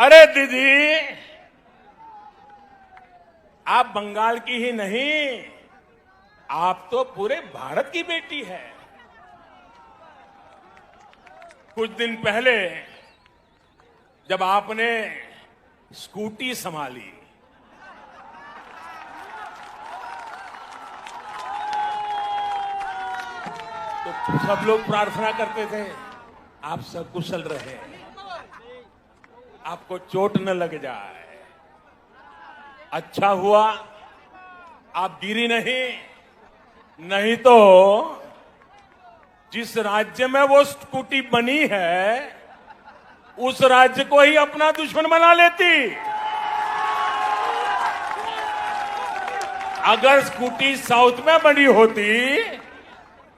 अरे दीदी, आप बंगाल की ही नहीं, आप तो पूरे भारत की बेटी है। कुछ दिन पहले जब आपने स्कूटी संभाली तो सब लोग प्रार्थना करते थे आप सकुशल रहे, आपको चोट न लग जाए। अच्छा हुआ आप गिरी नहीं तो जिस राज्य में वो स्कूटी बनी है उस राज्य को ही अपना दुश्मन बना लेती। अगर स्कूटी साउथ में बनी होती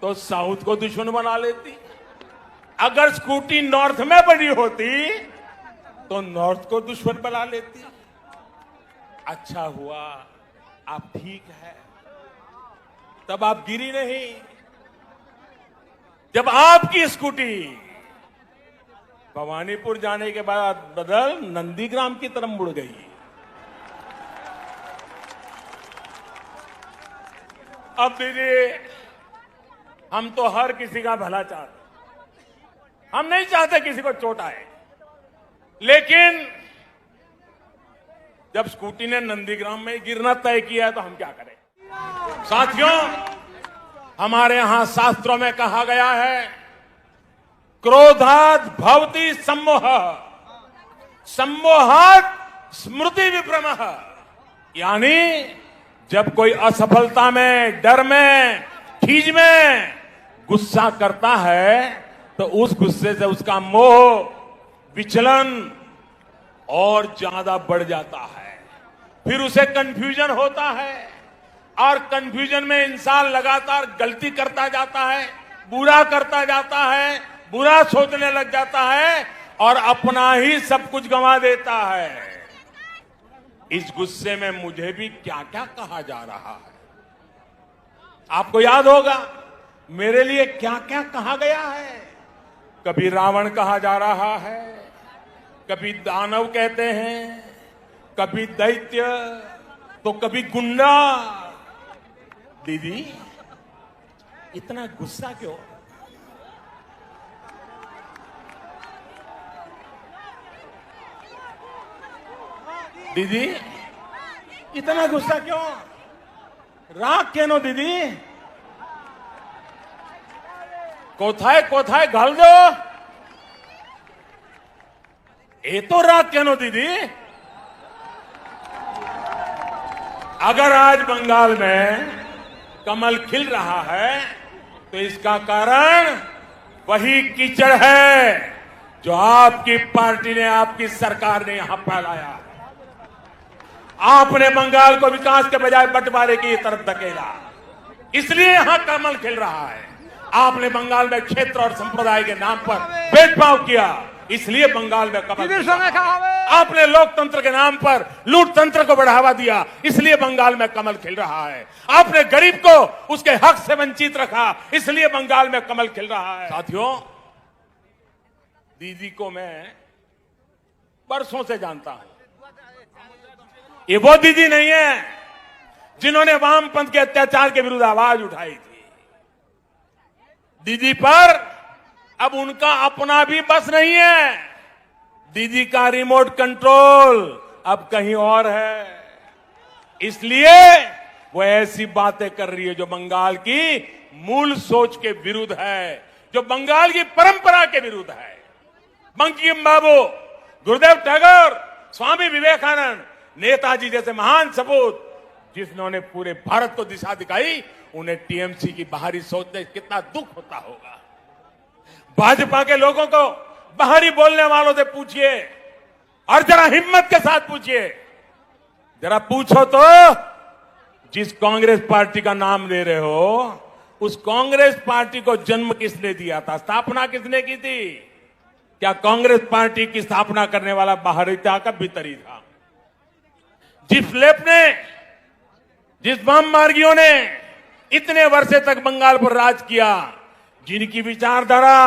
तो साउथ को दुश्मन बना लेती, अगर स्कूटी नॉर्थ में बनी होती तो नॉर्थ को दुश्मन बना लेती। अच्छा हुआ आप ठीक है, तब आप गिरी नहीं। जब आपकी स्कूटी भवानीपुर जाने के बाद बदल नंदीग्राम की तरफ मुड़ गई, अब दीदी हम तो हर किसी का भला चाहते, हम नहीं चाहते किसी को चोट आए, लेकिन जब स्कूटी ने नंदीग्राम में गिरना तय किया है तो हम क्या करें। साथियों, हमारे यहां शास्त्रों में कहा गया है क्रोधात् भवति सम्मोह, सम्मोहात् स्मृति विभ्रमः। यानी जब कोई असफलता में, डर में, खीज में गुस्सा करता है तो उस गुस्से से उसका मोह, विचलन और ज्यादा बढ़ जाता है। फिर उसे कंफ्यूजन होता है और कंफ्यूजन में इंसान लगातार गलती करता जाता है, बुरा करता जाता है, बुरा सोचने लग जाता है और अपना ही सब कुछ गंवा देता है। इस गुस्से में मुझे भी क्या क्या कहा जा रहा है, आपको याद होगा मेरे लिए क्या क्या कहा गया है। कभी रावण कहा जा रहा है, कभी दानव कहते हैं, कभी दैत्य, तो कभी गुंडा। दीदी इतना गुस्सा क्यों? दीदी इतना गुस्सा क्यों? राग क्यों दीदी? कोथाय कोथाय घाल दो, ये तो राग क्यों दीदी? अगर आज बंगाल में कमल खिल रहा है तो इसका कारण वही कीचड़ है जो आपकी पार्टी ने, आपकी सरकार ने यहां फैलाया है। आपने बंगाल को विकास के बजाय बंटवारे की तरफ धकेला, इसलिए यहां कमल खिल रहा है। आपने बंगाल में क्षेत्र और संप्रदाय के नाम पर भेदभाव किया, इसलिए बंगाल में कमल। आपने लोकतंत्र के नाम पर लूट तंत्र को बढ़ावा दिया, इसलिए बंगाल में कमल खिल रहा है। आपने गरीब को उसके हक से वंचित रखा, इसलिए बंगाल में कमल खिल रहा है। साथियों, दीदी को मैं बरसों से जानता हूं। ये वो दीदी नहीं है जिन्होंने वामपंथ के अत्याचार के विरुद्ध आवाज उठाई थी। दीदी पर अब उनका अपना भी बस नहीं है, दीदी का रिमोट कंट्रोल अब कहीं और है। इसलिए वो ऐसी बातें कर रही है जो बंगाल की मूल सोच के विरुद्ध है, जो बंगाल की परंपरा के विरुद्ध है। बंकिम बाबू, गुरुदेव टैगोर, स्वामी विवेकानंद, नेताजी जैसे महान सपूत जिन्होंने पूरे भारत को दिशा दिखाई, उन्हें टीएमसी की बाहरी सोच से कितना दुख होता होगा। भाजपा के लोगों को बाहरी बोलने वालों से पूछिए और जरा हिम्मत के साथ पूछिए, जरा पूछो तो जिस कांग्रेस पार्टी का नाम ले रहे हो उस कांग्रेस पार्टी को जन्म किसने दिया था, स्थापना किसने की थी? क्या कांग्रेस पार्टी की स्थापना करने वाला बाहरी था का भीतर ही था? जिस लेप ने, जिस वाम मार्गियों ने इतने वर्षे तक बंगाल पर राज किया, जिनकी विचारधारा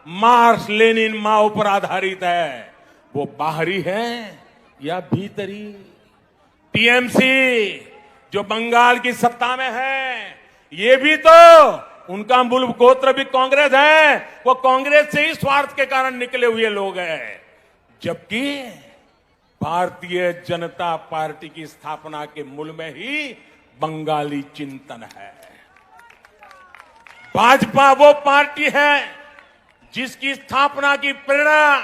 मार्क्स लेनिन माओ पर आधारित है, वो बाहरी है या भीतरी। टीएमसी जो बंगाल की सत्ता में है, ये भी तो उनका मूल गोत्र भी कांग्रेस है, वो कांग्रेस से ही स्वार्थ के कारण निकले हुए लोग हैं। जबकि भारतीय जनता पार्टी की स्थापना के मूल में ही बंगाली चिंतन है। भाजपा वो पार्टी है जिसकी स्थापना की प्रेरणा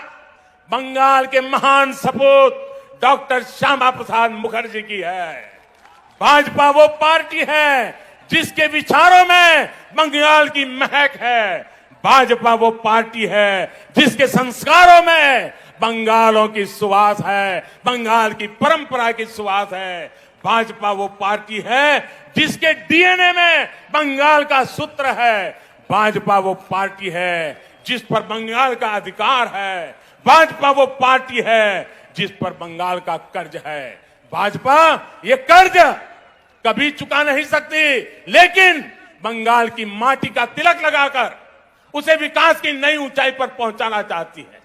बंगाल के महान सपूत डॉक्टर श्यामा प्रसाद मुखर्जी की है। भाजपा वो पार्टी है जिसके विचारों में बंगाल की महक है। भाजपा वो पार्टी है जिसके संस्कारों में बंगालों की सुवास है, बंगाल की परंपरा की सुवास है। भाजपा वो पार्टी है जिसके डीएनए में बंगाल का सूत्र है। भाजपा वो पार्टी है जिस पर बंगाल का अधिकार है। भाजपा वो पार्टी है जिस पर बंगाल का कर्ज है। भाजपा ये कर्ज कभी चुका नहीं सकती, लेकिन बंगाल की माटी का तिलक लगाकर उसे विकास की नई ऊंचाई पर पहुंचाना चाहती है।